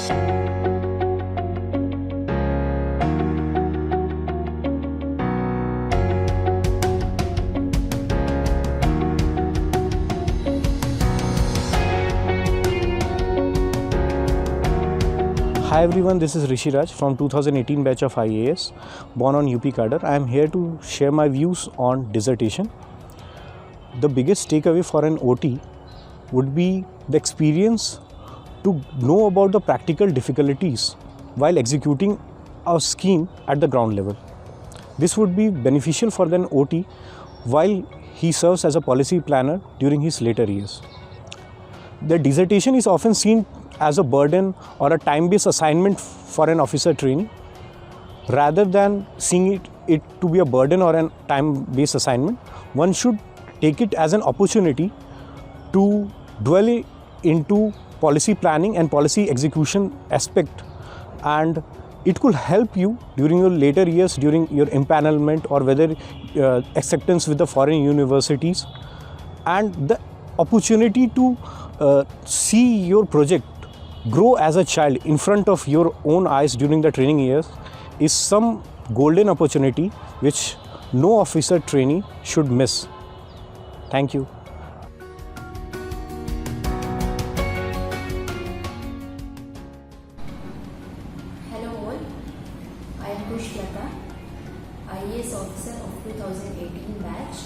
Hi everyone, this is Rishi Raj from 2018 batch of IAS, born on UP cadre. I am here to share my views on dissertation. The biggest takeaway for an OT would be the experience to know about the practical difficulties while executing a scheme at the ground level. This would be beneficial for an OT while he serves as a policy planner during his later years. The dissertation is often seen as a burden or a time-based assignment for an officer trainee. Rather than seeing it to be a burden or a time-based assignment, one should take it as an opportunity to dwell into policy planning and policy execution aspect, and it could help you during your later years, during your empanelment or whether acceptance with the foreign universities, and the opportunity to see your project grow as a child in front of your own eyes during the training years is some golden opportunity which no officer trainee should miss. Thank you. Hello all, I am Kushlata, IAS officer of 2018 batch,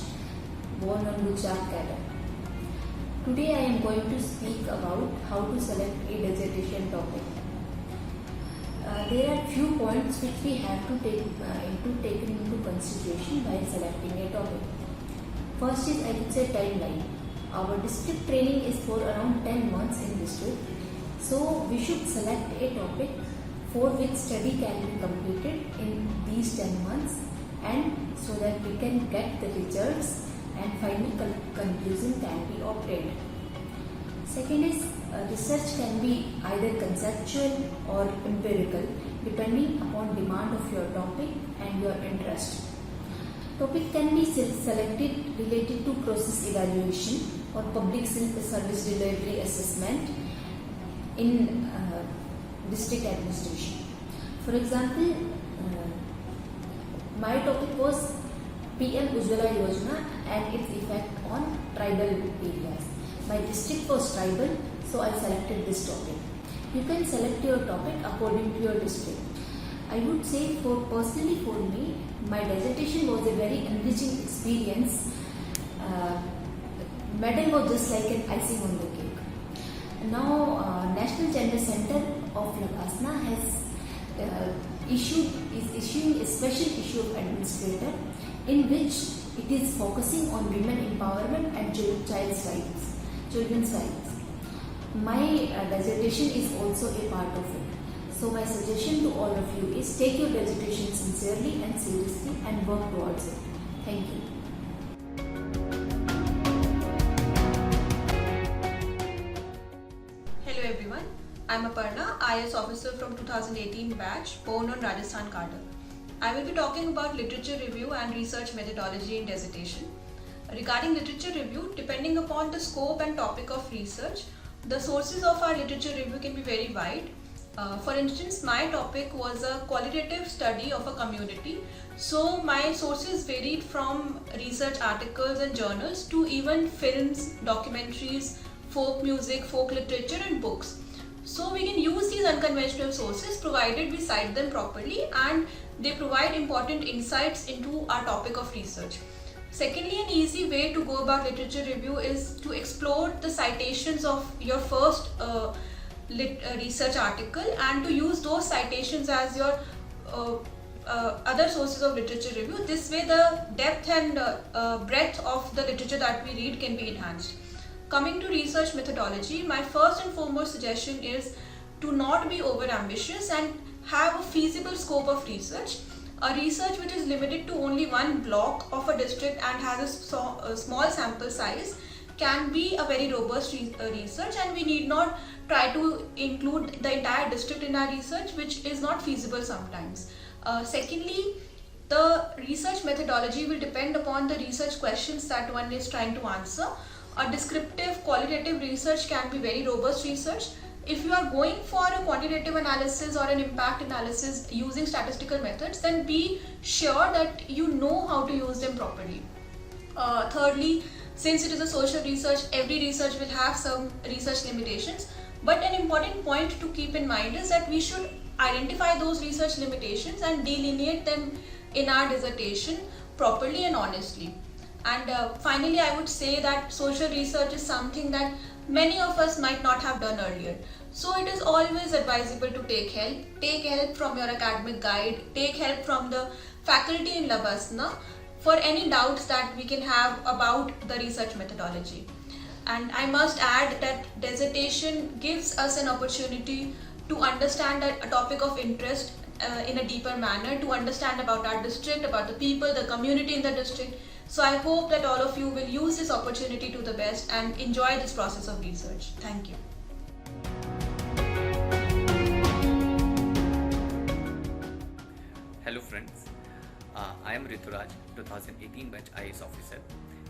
born on Gujarat cadre. Today I am going to speak about how to select a dissertation topic. There are few points which we have to take into consideration while selecting a topic. First is, I would say, timeline. Our district training is for around 10 months in district. So we should select a topic for which study can be completed in these 10 months, and so that we can get the results and final conclusion can be obtained. Second is, research can be either conceptual or empirical depending upon demand of your topic and your interest. Topic can be selected related to process evaluation or public service delivery assessment in district administration. For example, my topic was PM Ujjwala Yojana and its effect on tribal areas. My district was tribal, so I selected this topic. You can select your topic according to your district. I would say, personally for me, my dissertation was a very enriching experience. Medal was just like an icing on the cake. Now, National Gender Center of Lagasna is issuing a special issue of administrator in which it is focusing on women empowerment and children's rights. My dissertation is also a part of it. So my suggestion to all of you is, take your dissertation sincerely and seriously and work towards it. Thank you. Hello everyone, I am Aparna, IAS officer from 2018 batch, born on Rajasthan cadre. I will be talking about literature review and research methodology in dissertation. Regarding literature review, depending upon the scope and topic of research, the sources of our literature review can be very wide. For instance, my topic was a qualitative study of a community, so my sources varied from research articles and journals to even films, documentaries, folk music, folk literature and books. So we can use these unconventional sources provided we cite them properly and they provide important insights into our topic of research. Secondly, an easy way to go about literature review is to explore the citations of your first research article and to use those citations as your other sources of literature review. This way the depth and breadth of the literature that we read can be enhanced. Coming to research methodology, my first and foremost suggestion is to not be over ambitious and have a feasible scope of research. A research which is limited to only one block of a district and has a small sample size can be a very robust research, and we need not try to include the entire district in our research, which is not feasible sometimes. Secondly, the research methodology will depend upon the research questions that one is trying to answer. A descriptive qualitative research can be very robust research. if you are going for a quantitative analysis or an impact analysis using statistical methods, then be sure that you know how to use them properly. Thirdly, since it is a social research, every research will have some research limitations. But an important point to keep in mind is that we should identify those research limitations and delineate them in our dissertation properly and honestly. And finally, I would say that social research is something that many of us might not have done earlier. So it is always advisable to take help. Take help from your academic guide, take help from the faculty in Labasna for any doubts that we can have about the research methodology. And I must add that dissertation gives us an opportunity to understand a topic of interest in a deeper manner, to understand about our district, about the people, the community in the district. So I hope that all of you will use this opportunity to the best and enjoy this process of research. Thank you. Hello friends, I am Rituraj, 2018 batch IAS officer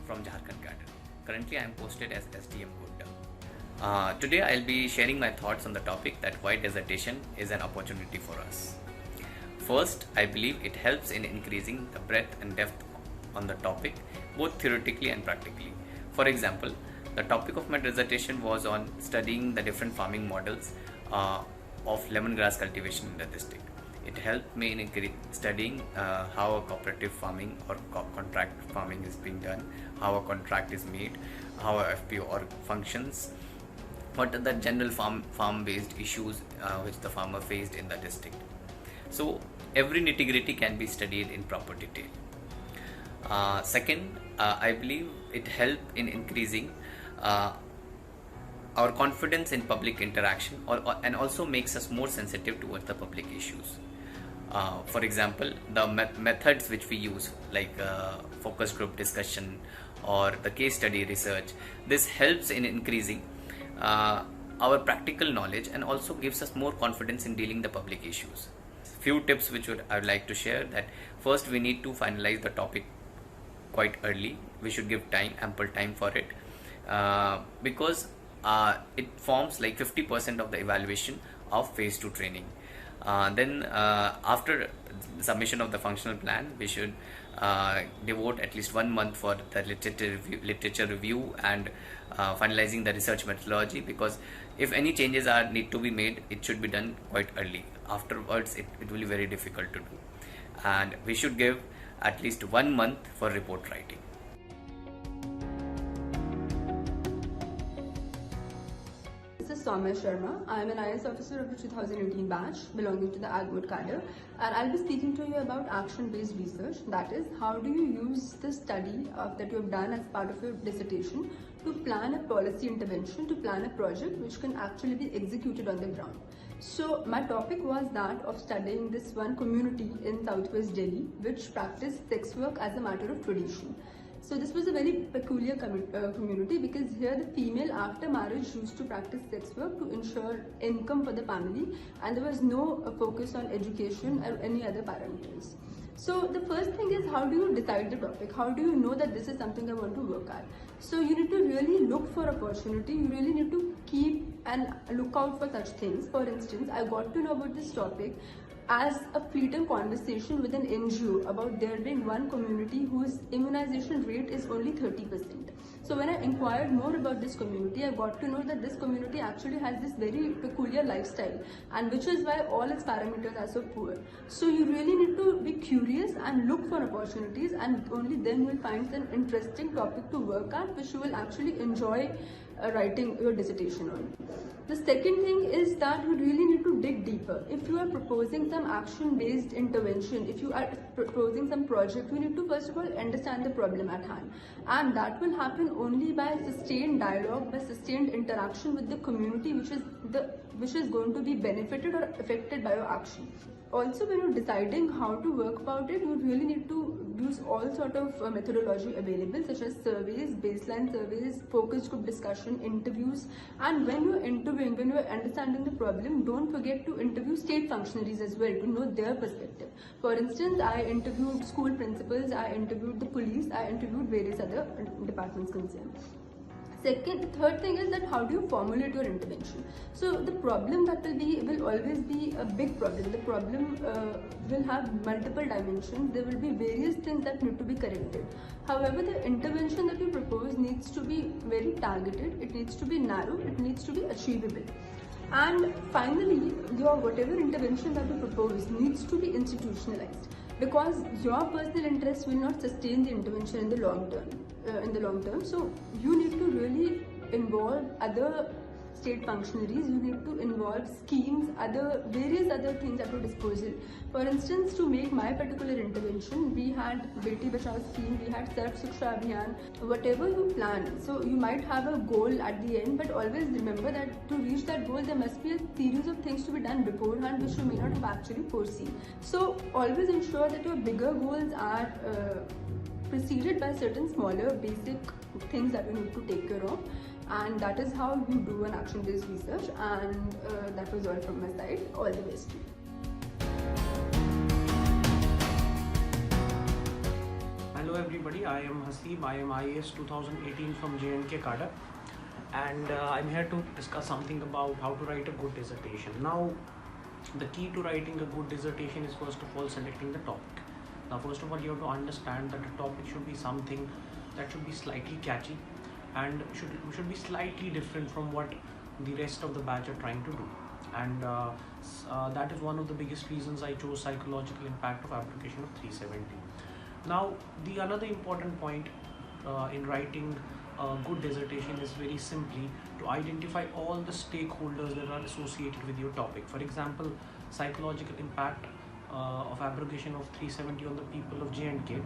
from Jharkhand cadre. Currently I am posted as SDM Godda. Today I will be sharing my thoughts on the topic that why dissertation is an opportunity for us. First, I believe it helps in increasing the breadth and depth on the topic, both theoretically and practically. For example, the topic of my dissertation was on studying the different farming models of lemongrass cultivation in the district. It helped me in studying how a cooperative farming or contract farming is being done, how a contract is made, how a FPO functions, what are the general farm-based issues which the farmer faced in the district. So every nitty-gritty can be studied in proper detail. Second, I believe it helped in increasing our confidence in public interaction and also makes us more sensitive towards the public issues. For example, the methods which we use, like focus group discussion or the case study research, this helps in increasing our practical knowledge and also gives us more confidence in dealing the public issues. Few tips which I would like to share: that first, we need to finalize the topic quite early. We should give ample time for it, because it forms like 50% of the evaluation of phase 2 training. Then after submission of the functional plan, we should devote at least 1 month for the literature review and finalizing the research methodology, because if any changes need to be made, it should be done quite early. Afterwards it will be very difficult to do, and we should give at least 1 month for report writing. This is Soumya Sharma. I am an IAS officer of the 2018 batch belonging to the AgMod cadre, and I'll be speaking to you about action-based research. That is, how do you use the study that you have done as part of your dissertation to plan a policy intervention, to plan a project which can actually be executed on the ground. So my topic was that of studying this one community in Southwest Delhi which practiced sex work as a matter of tradition. So this was a very peculiar community, because here the female after marriage used to practice sex work to ensure income for the family, and there was no focus on education or any other parameters. So the first thing is, how do you decide the topic? How do you know that this is something I want to work at? So you need to really look for opportunity. You really need to keep and look out for such things. For instance, I got to know about this topic as a fleeting conversation with an NGO about there being one community whose immunization rate is only 30%. So when I inquired more about this community, I got to know that this community actually has this very peculiar lifestyle, and which is why all its parameters are so poor. So you really need to be curious and look for opportunities, and only then you will find an interesting topic to work at, which you will actually enjoy writing your dissertation on. The second thing is that you really need to dig deeper. If you are proposing some action-based intervention, if you are proposing some project, you need to first of all understand the problem at hand, and that will happen only by sustained dialogue, by sustained interaction with the community which is going to be benefited or affected by your action. Also, when you're deciding how to work about it, you really need to use all sort of methodology available, such as surveys, baseline surveys, focus group discussion, interviews. And when you're interviewing, when you're understanding the problem, don't forget to interview state functionaries as well to know their perspective. For instance, I interviewed school principals, I interviewed the police, I interviewed various other departments concerned. Third thing is that how do you formulate your intervention? So the problem that will always be a big problem. The problem will have multiple dimensions. There will be various things that need to be corrected. However, the intervention that you propose needs to be very targeted. It needs to be narrow. It needs to be achievable. And finally, your whatever intervention that you propose needs to be institutionalized, because your personal interest will not sustain the intervention in the long term. So you need to really involve other state functionaries. You need to involve schemes, various other things at your disposal. For instance, to make my particular intervention, we had Beti Bachao scheme, we had Sarv Shiksha Abhiyan. Whatever you plan, so you might have a goal at the end, but always remember that to reach that goal, there must be a series of things to be done beforehand, which you may not have actually foreseen. So always ensure that your bigger goals are preceded by certain smaller basic things that you need to take care of. And that is how you do an action-based research. And that was all from my side. All the best to you. Hello everybody, I am Haseeb. I am IAS 2018 from J&K cadre, and I'm here to discuss something about how to write a good dissertation. Now, the key to writing a good dissertation is first of all selecting the topic. Now, first of all, you have to understand that the topic should be something that should be slightly catchy and should be slightly different from what the rest of the batch are trying to do. And that is one of the biggest reasons I chose psychological impact of application of 370. Now, the another important point in writing a good dissertation is very simply to identify all the stakeholders that are associated with your topic. For example, psychological impact of abrogation of 370 on the people of J&K.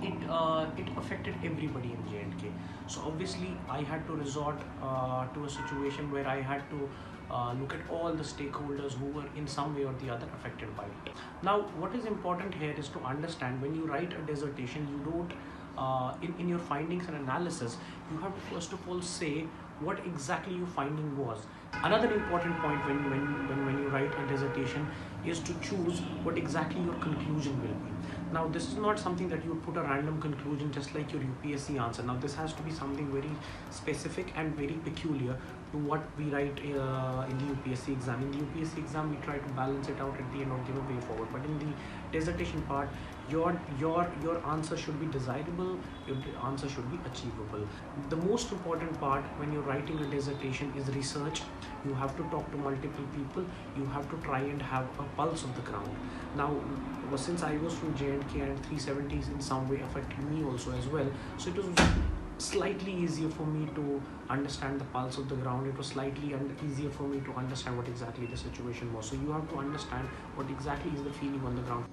It affected everybody in J&K. So obviously I had to resort to a situation where I had to look at all the stakeholders who were in some way or the other affected by it. Now, what is important here is to understand when you write a dissertation, you don't in your findings and analysis, you have to first of all say what exactly your finding was. Another important point when you write a dissertation is to choose what exactly your conclusion will be. Now, this is not something that you put a random conclusion just like your UPSC answer. Now, this has to be something very specific and very peculiar to what we write in the UPSC exam. In the UPSC exam, we try to balance it out at the end or give a way forward. But in the dissertation part, your answer should be desirable, your answer should be achievable. The most important part when you're writing a dissertation is research. You have to talk to multiple people. You have to try and have a pulse of the ground. Now, since I was from J&K and 370s in some way affected me also as well, so it was slightly easier for me to understand the pulse of the ground. It was slightly easier for me to understand what exactly the situation was. So you have to understand what exactly is the feeling on the ground.